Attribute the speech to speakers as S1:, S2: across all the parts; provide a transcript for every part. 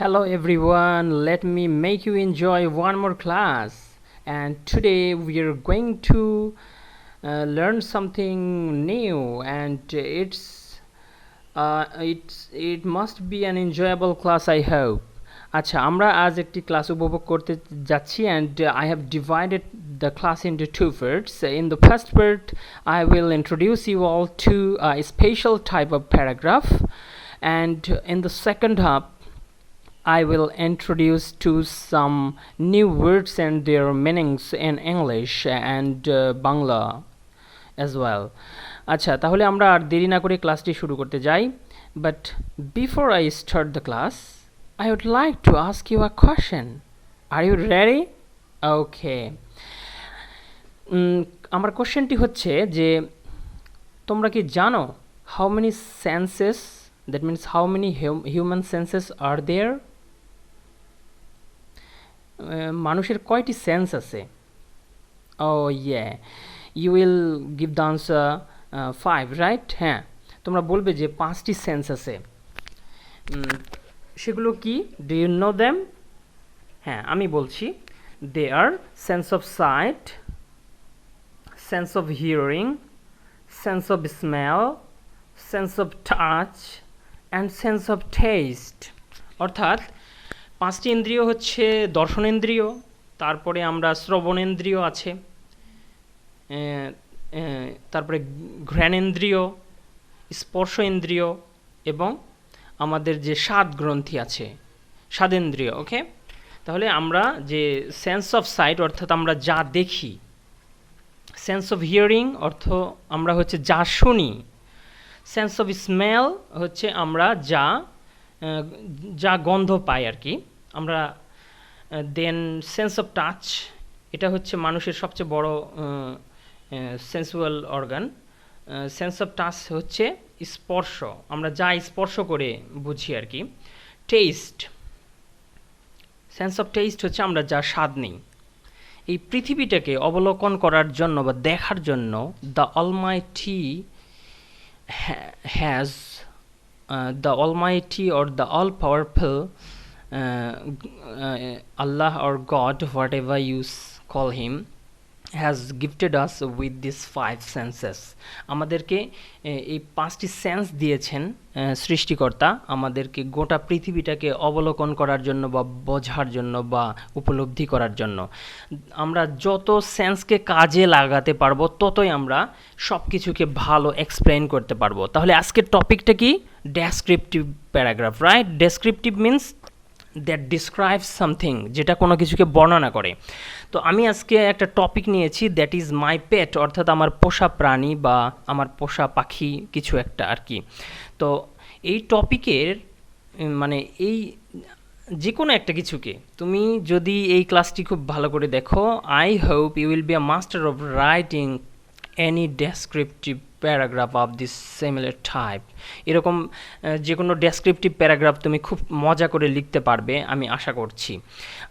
S1: Hello everyone, let me make you enjoy one more class. And today we are going to learn something new, and it must be an enjoyable class, I hope. আচ্ছা, আমরা আজ একটি class উপভোগ করতে যাচ্ছি, and I have divided the class into two parts. In the first part, I will introduce you all to a special type of paragraph, and in the second half, I will introduce to some new words and their meanings in English and Bangla as well. আচ্ছা, তাহলে আমরা আর দেরি না করে ক্লাসটি শুরু করতে যাই। But before I start the class, I would like to ask you a question. Are you ready? Okay. আমার কোশ্চেনটি হচ্ছে যে তোমরা কি জানো how many senses, that means how many human senses are there? মানুষের কয়টি সেন্স আছে? Oh yeah, you will give the answer 5, right? হ্যাঁ, তোমরা বলবে যে 5টি সেন্স আছে। সেগুলো কি? Do you know them? হ্যাঁ, আমি বলছি। They are sense of sight, sense of hearing, sense of smell, sense of touch and sense of taste. অর্থাৎ 5টি ইন্দ্রিয় হচ্ছে দর্শনেন্দ্রিয়, তারপরে আমরা শ্রবণেন্দ্রিয় আছে, তারপরে ঘ্রাণেন্দ্রিয়, স্পর্শেন্দ্রিয় এবং আমাদের যে স্বাদ গ্রন্থি আছে, স্বাদেন্দ্রিয়। ওকে, তাহলে আমরা যে সেন্স অফ সাইট অর্থাৎ আমরা যা দেখি, সেন্স অফ হিয়ারিং অর্থ আমরা হচ্ছে যা শুনি, সেন্স অফ স্মেল হচ্ছে আমরা যা গন্ধ পাই আর কি আমরা, দেন সেন্স অফ টাচ, এটা হচ্ছে মানুষের সবচেয়ে বড় sensual organ. Sense of touch হচ্ছে স্পর্শ, আমরা যা স্পর্শ করে বুঝি আর কি। টেস্ট, সেন্স অফ টেস্ট হচ্ছে আমরা যা স্বাদ নিই। এই পৃথিবীটাকে অবলোকন করার জন্য বা দেখার জন্য the Almighty has the Almighty or the all-powerful Allah or God, whatever you call him, has gifted us with these 5 senses. আমাদেরকে এই 5টি সেন্স দিয়েছেন সৃষ্টিকর্তা, আমাদেরকে গোটা পৃথিবীটাকে অবলোকন করার জন্য বা বোঝার জন্য বা উপলব্ধি করার জন্য। আমরা যত সেন্সকে কাজে লাগাতে পারবো ততই আমরা সব কিছুকে ভালো এক্সপ্লেইন করতে পারবো। তাহলে আজকের টপিকটা কি? Descriptive paragraph, right? Descriptive means that describe something, যেটা কোনো কিছুকে বর্ণনা করে। তো আমি আজকে একটা টপিক নিয়েছি, দ্যাট ইজ মাই পেট, অর্থাৎ আমার পোষা প্রাণী বা আমার পোষা পাখি কিছু একটা আর কি। তো এই টপিকের মানে এই যে কোনো একটা কিছুকে তুমি যদি এই ক্লাসটি খুব ভালো করে দেখো, I hope you will be a master of writing any descriptive paragraph of this similar type. এরকম যে কোনো ডেসক্রিপটিভ প্যারাগ্রাফ তুমি খুব মজা করে লিখতে পারবে আমি আশা করছি।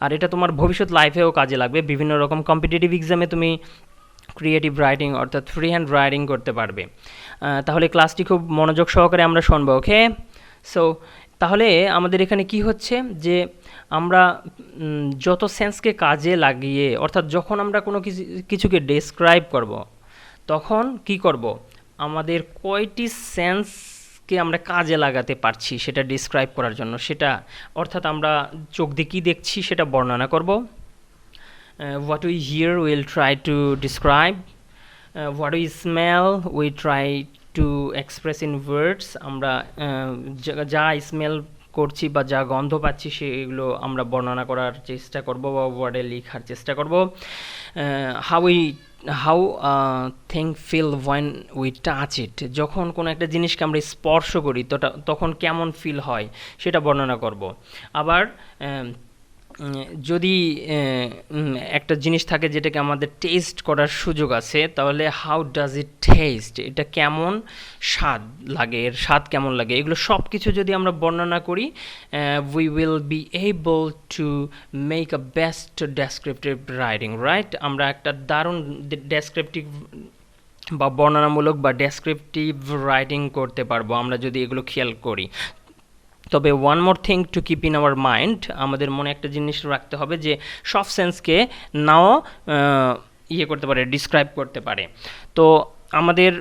S1: আর এটা তোমার ভবিষ্যৎ লাইফেও কাজে লাগবে। বিভিন্ন রকম কম্পিটিটিভ এক্সামে তুমি ক্রিয়েটিভ রাইটিং অর্থাৎ ফ্রি হ্যান্ড রাইটিং করতে পারবে। তাহলে ক্লাসটি খুব মনোযোগ সহকারে আমরা শুনবো। ওকে, সো তাহলে আমাদের এখানে কি হচ্ছে যে আমরা যত সেন্সকে কাজে লাগিয়ে, অর্থাৎ যখন আমরা কোনো কিছুকে ডেসক্রাইব করব তখন কি করব, আমাদের কয়টি সেন্সকে আমরা কাজে লাগাতে পারছি সেটা ডিসক্রাইব করার জন্য, সেটা অর্থাৎ আমরা চোখ দিয়ে কী দেখছি সেটা বর্ণনা করব। What we here will try to describe, what we smell we try to express in words, আমরা যা স্মেল করছি বা যা গন্ধ পাচ্ছি সেগুলো আমরা বর্ণনা করার চেষ্টা করব বা ওয়ার্ডে লেখার চেষ্টা করব। How thing feel when we touch it, যখন কোনো একটা জিনিসকে আমরা স্পর্শ করি তখন কেমন ফিল হয় সেটা বর্ণনা করব। আবার যদি একটা জিনিস থাকে যেটাকে আমাদের টেস্ট করার সুযোগ আছে, তাহলে হাউ ডাজ ইট টেস্ট, এটা কেমন স্বাদ লাগে, এর স্বাদ কেমন লাগে, এগুলো সব কিছু যদি আমরা বর্ণনা করি, we will be able to make a best descriptive writing, right? আমরা একটা দারুণ ডেসক্রিপটিভ বা বর্ণনামূলক বা ডেসক্রিপটিভ রাইটিং করতে পারবো আমরা যদি এগুলো খেয়াল করি। তবে one more thing to keep in our mind, আমাদের মনে একটা জিনিস রাখতে হবে যে সব সেন্সকে নাও ইয়ে করতে পারে, ডিসক্রাইব করতে পারে। তো আমাদের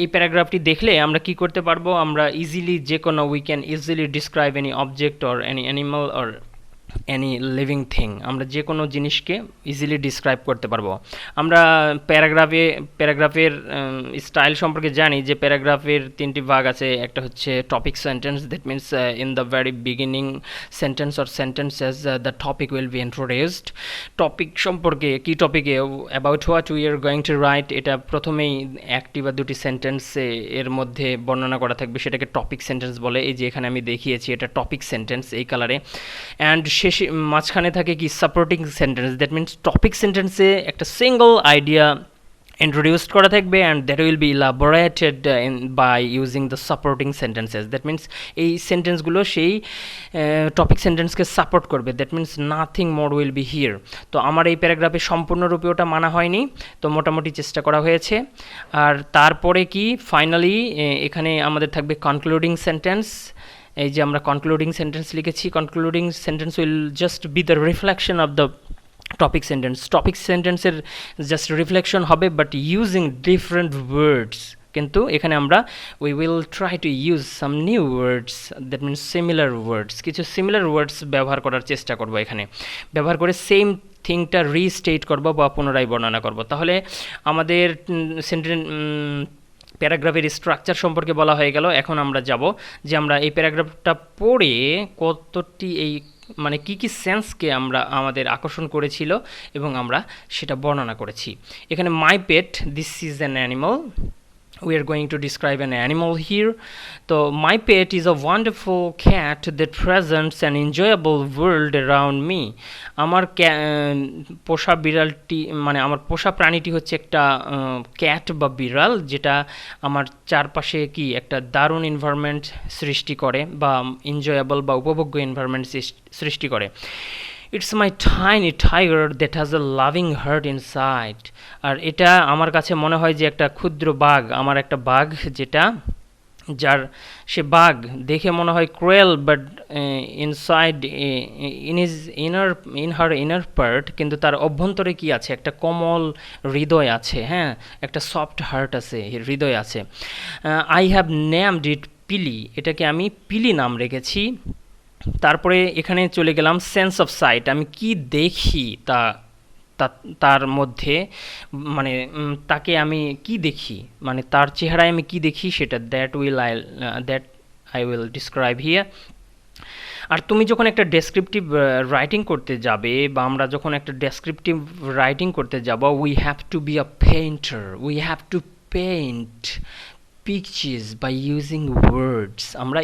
S1: এই প্যারাগ্রাফটি দেখলে আমরা কি করতে পারবো, আমরা ইজিলি যে কোনো we can easily describe any object or any animal or any living thing, আমরা যে কোনো জিনিসকে ইজিলি ডিসক্রাইব করতে পারবো। আমরা প্যারাগ্রাফের স্টাইল সম্পর্কে জানি যে প্যারাগ্রাফের তিনটি ভাগ আছে, একটা হচ্ছে topic sentence, that means in the very beginning sentence or sentences the topic will be introduced. Topic সম্পর্কে, কি টপিকে, about what we are going to right, এটা প্রথমেই একটি বা দুটি সেন্টেন্সে এর মধ্যে বর্ণনা করা থাকবে, সেটাকে টপিক সেন্টেন্স বলে। এই যে এখানে আমি দেখিয়েছি এটা টপিক সেন্টেন্স এই কালারে। অ্যান্ড শেষে মাঝখানে থাকে কি supporting sentence, that means topic সেন্টেন্সে একটা সিঙ্গল আইডিয়া introduced করা থাকবে and that will be elaborated by using the supporting sentences, that means এই সেন্টেন্সগুলো সেই টপিক সেন্টেন্সকে সাপোর্ট করবে, that means nothing more will be here. তো আমার এই প্যারাগ্রাফে সম্পূর্ণরূপে ওটা মানা হয়নি, তো মোটামুটি চেষ্টা করা হয়েছে। আর তারপরে কি ফাইনালি এখানে আমাদের থাকবে কনক্লুডিং সেন্টেন্স। এই যে আমরা কনক্লুডিং সেন্টেন্স লিখেছি, concluding sentence will just be the reflection of the topic sentence, topic সেন্টেন্সের জাস্ট রিফ্লেকশন হবে বাট ইউজিং ডিফারেন্ট ওয়ার্ডস। কিন্তু এখানে আমরা we will try to use some new words, that means similar words, কিছু similar ওয়ার্ডস ব্যবহার করার চেষ্টা করব, এখানে ব্যবহার করে সেম থিংটা রিস্টেট করব বা পুনরায় বর্ণনা করব। তাহলে আমাদের প্যারাগ্রাফের স্ট্রাকচার সম্পর্কে বলা হয়ে গেল। এখন আমরা যাব যে আমরা এই প্যারাগ্রাফটা পড়ে কতটি এই মানে কী কী সেন্সকে আমরা আমাদের আকর্ষণ করেছিল এবং আমরা সেটা বর্ণনা করেছি। এখানে my pet, this is an animal, we are going to describe an animal here. So my pet is a wonderful cat that presents an enjoyable world around me. আমার পোষা বিড়ালটি মানে আমার পোষা প্রাণীটি হচ্ছে একটা ক্যাট বা বিড়াল, যেটা আমার চারপাশে কি একটা দারুণ এনভায়রনমেন্ট সৃষ্টি করে বা এনজয়েবল বা উপভোগ্য এনভায়রনমেন্ট সৃষ্টি করে। It's my tiny tiger that has a loving heart inside. আর এটা আমার কাছে মনে হয় যে একটা ক্ষুদ্র বাঘ, আমার একটা বাঘ যেটা যার সে বাঘ দেখে মনে হয় cruel but inside in her inner part, কিন্তু তার অভ্যন্তরে কি আছে, একটা কোমল হৃদয় আছে, হ্যাঁ, একটা সফট হার্ট আছে, হৃদয় আছে। আই হ্যাভ নেমড ইট পিলি, এটাকে আমি পিলি নাম রেখেছি। তারপরে এখানে চলে গেলাম সেন্স অফ সাইট, আমি কি দেখি তার মধ্যে মানে তাকে আমি কি দেখি, মানে তার চেহারায় আমি কি দেখি সেটা that I will describe here. আর তুমি যখন একটা ডেসক্রিপটিভ রাইটিং করতে যাবে বা আমরা যখন একটা ডেসক্রিপটিভ রাইটিং করতে যাব, we have to be a painter, we have to paint pictures by using words. আমরা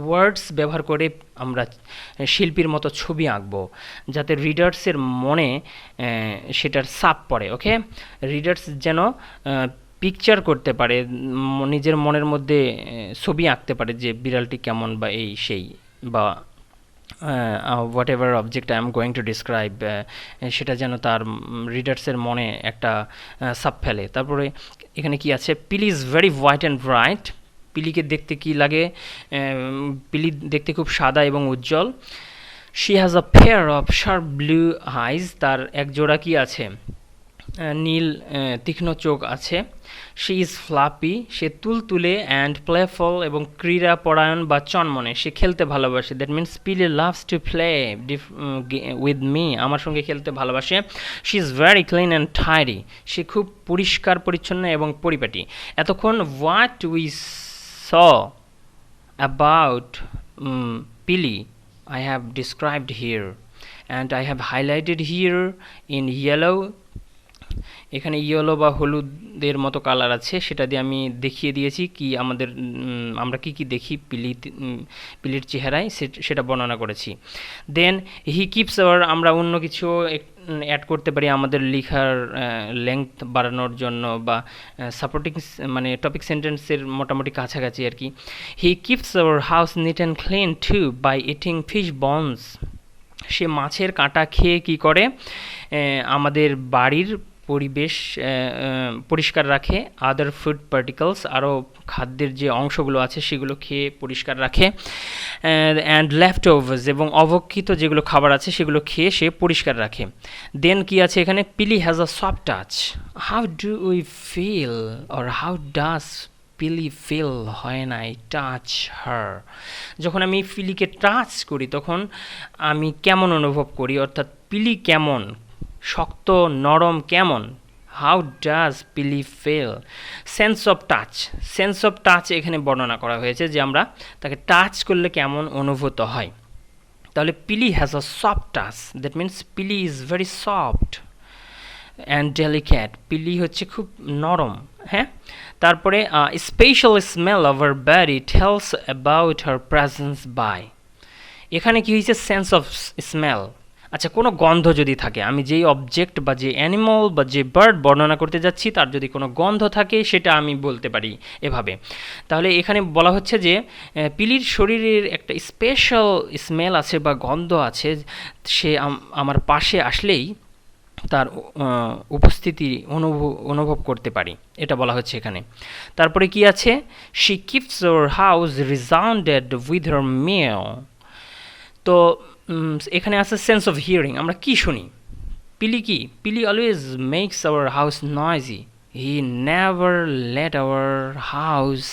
S1: ওয়ার্ডস ব্যবহার করে আমরা শিল্পীর মতো ছবি আঁকবো যাতে রিডার্সের মনে সেটার ছাপ পড়ে। ওকে, রিডার্স যেন পিকচার করতে পারে, নিজের মনের মধ্যে ছবি আঁকতে পারে যে বিড়ালটি কেমন বা এই সেই বা what ever object I am going to describe, সেটা যেন তার রিডার্সের মনে একটা ছাপ ফেলে। তারপরে এখানে কি আছে, Pili is very white and bright, পিলিকে দেখতে কি লাগে, পিলি দেখতে খুব সাদা এবং উজ্জ্বল। She has a pair of sharp blue eyes, তার এক জোড়া কি আছে, নীল তীক্ষ্ণ চোখ আছে। শি ইজ ফ্লাপি, সে তুলতুলে অ্যান্ড প্লেফল এবং ক্রীড়া পরায়ণ বা চনমনে, সে খেলতে ভালোবাসে। That means Pili loves to play with me, আমার সঙ্গে খেলতে ভালোবাসে। She is very clean and tidy, সে খুব পরিষ্কার পরিচ্ছন্ন এবং পরিপাটি। এতক্ষণ what we saw about Pili I have described here and I have highlighted here in yellow, এখানে ইয়েলো বা হলুদের মতো কালার আছে, সেটা দিয়ে আমি দেখিয়ে দিয়েছি কি আমরা কি দেখি পিলির চেহারায়, সেটা বর্ণনা করেছি। দেন হি কিপস আওয়ার, আমরা অন্য কিছু অ্যাড করতে পারি আমাদের লেখার লেংথ বাড়ানোর জন্য বা সাপোর্টিং মানে টপিক সেন্টেন্সের মোটামুটি কাছাকাছি আর কি। He keeps our house neat and clean too by eating fish bones, সে মাছের কাঁটা খেয়ে কি করে আমাদের বাড়ির পরিবেশ পরিষ্কার রাখে, আদার ফুড পার্টিকলস আরও খাদ্যের যে অংশগুলো আছে সেগুলো খেয়ে পরিষ্কার রাখে, অ্যান্ড লেফট ওভার্স এবং অবক্ষিত যেগুলো খাবার আছে সেগুলো খেয়ে সে পরিষ্কার রাখে। দেন কি আছে এখানে, Pili has a soft touch. How do we feel or how does Pili feel when I touch her? যখন আমি পিলিকে টাচ করি তখন আমি কেমন অনুভব করি, অর্থাৎ পিলি কেমন, শক্ত নরম কেমন। How does Pili feel? Sense of touch, sense of touch এখানে বর্ণনা করা হয়েছে যে আমরা তাকে টাচ করলে কেমন অনুভূত হয়। তাহলে Pili has a soft touch, that means Pili is very soft and delicate. Pili হচ্ছে খুব নরম, হ্যাঁ। তারপরে special smell of her body tells about her presence by. এখানে কি হয়েছে, সেন্স অফ স্মেল। আচ্ছা, কোনো গন্ধ যদি থাকে, আমি যেই অবজেক্ট বা যে অ্যানিমাল বা যে বার্ড বর্ণনা করতে যাচ্ছি তার যদি কোনো গন্ধ থাকে সেটা আমি বলতে পারি এভাবে। তাহলে এখানে বলা হচ্ছে যে পিলির শরীরের একটা স্পেশাল স্মেল আছে বা গন্ধ আছে, সে আমার পাশে আসলেই তার উপস্থিতি অনুভব করতে পারি, এটা বলা হচ্ছে এখানে। তারপরে কি আছে, she keeps our house resounded with her meow. তো এখানে আছে সেন্স অফ হিয়ারিং, আমরা কি শুনি। পিলি কি, Pili always makes our house noisy, he never let our house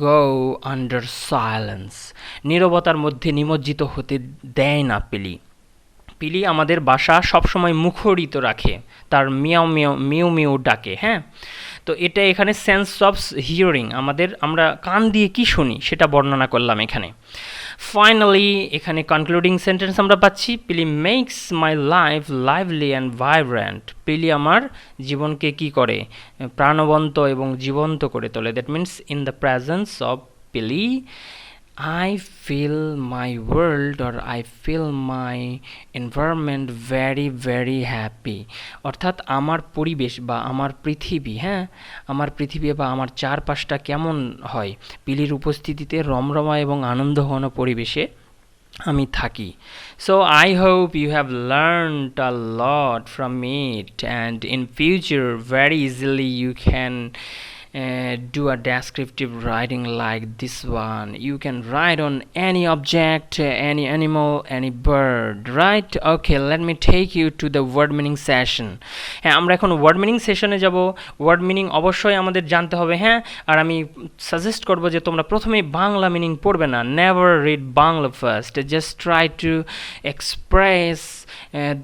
S1: go under silence. নীরবতার মধ্যে নিমজ্জিত হতে দেয় না পিলি। পিলি আমাদের বাসা সবসময় মুখরিত রাখে, তার মিয়াও মিয়াও মিউ মিউ ডাকে, হ্যাঁ। তো এটা এখানে সেন্স অফ হিয়ারিং, আমরা কান দিয়ে কি শুনি সেটা বর্ণনা করলাম এখানে। ফাইনালি এখানে কনক্লুডিং সেন্টেন্স আমরা পাচ্ছি, Pili makes my life lively and vibrant. পিলি আমার জীবনকে কি করে, প্রাণবন্ত এবং জীবন্ত করে তোলে। That means in the presence of Pili I feel my world or I feel my environment very very happy. অর্থাৎ আমার পরিবেশ বা আমার পৃথিবী, হ্যাঁ, আমার পৃথিবী বা আমার চারপাশটা কেমন হয়, পিলির উপস্থিতিতে রমরমা এবং আনন্দঘন পরিবেশে আমি থাকি। So I hope you have learned a lot from it, and in future very easily you can do a descriptive writing like this one. You can write on any object, any animal, any bird, right? Okay, let me take you to the word meaning session. হ্যাঁ, আমরা এখন word meaning সেশনে যাব। Word meaning অবশ্যই আমাদের জানতে হবে, হ্যাঁ। আর আমি সাজেস্ট করব যে তোমরা প্রথমেই বাংলা মিনিং পড়বে না, never read Bangla first, just try to express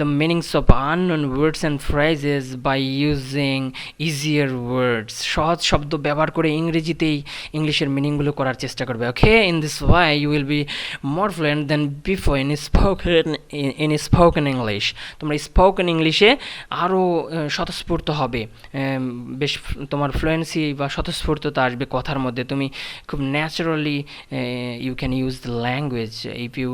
S1: the meanings of unknown words and phrases by using easier words. সহজ শব্দ ব্যবহার করে ইংরেজিতেই ইংলিশের মিনিংগুলো করার চেষ্টা করবে। Okay, in this way you will be more fluent than before in spoken English. তোমরা spoken ইংলিশে আরও স্বতঃস্ফূর্ত হবে, বেশ তোমার ফ্লুয়েন্সি বা স্বতঃস্ফূর্ততা আসবে কথার মধ্যে। তুমি খুব naturally you can use the language if you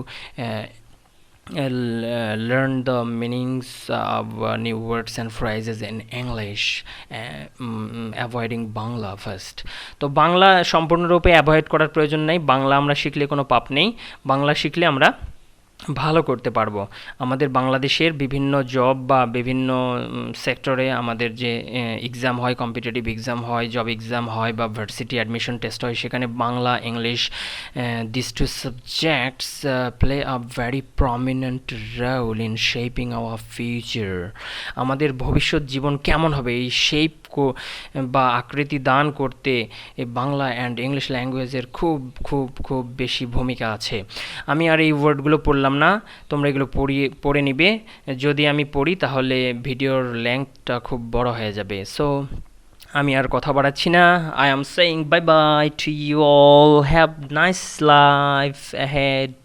S1: learn the meanings of new words and phrases in English, avoiding Bangla first. তো বাংলা সম্পূর্ণরূপে অ্যাভয়েড করার প্রয়োজন নেই, বাংলা আমরা শিখলে কোনো পাপ নেই, বাংলা শিখলে আমরা ভালো করতে পারবো। আমাদের বাংলাদেশের বিভিন্ন জব বা বিভিন্ন সেক্টরে আমাদের যে এক্সাম হয়, কম্পিটিটিভ এক্সাম হয়, জব এক্সাম হয় বা ভার্সিটি অ্যাডমিশন টেস্ট হয়, সেখানে Bangla English this two subjects play a very prominent role in shaping our future. আমাদের ভবিষ্যৎ জীবন কেমন হবে এই শেপ বা আকৃতি দান করতে এই বাংলা অ্যান্ড ইংলিশ ল্যাঙ্গুয়েজের খুব খুব খুব বেশি ভূমিকা আছে। আমি আর এই ওয়ার্ডগুলো পড়লাম না, তোমরা এগুলো পড়ে নিবে। যদি আমি পড়ি তাহলে ভিডিওর লেংথটা খুব বড় হয়ে যাবে। সো আমি আর কথা বাড়াচ্ছি না। I am saying bye bye to you all, have nice life ahead.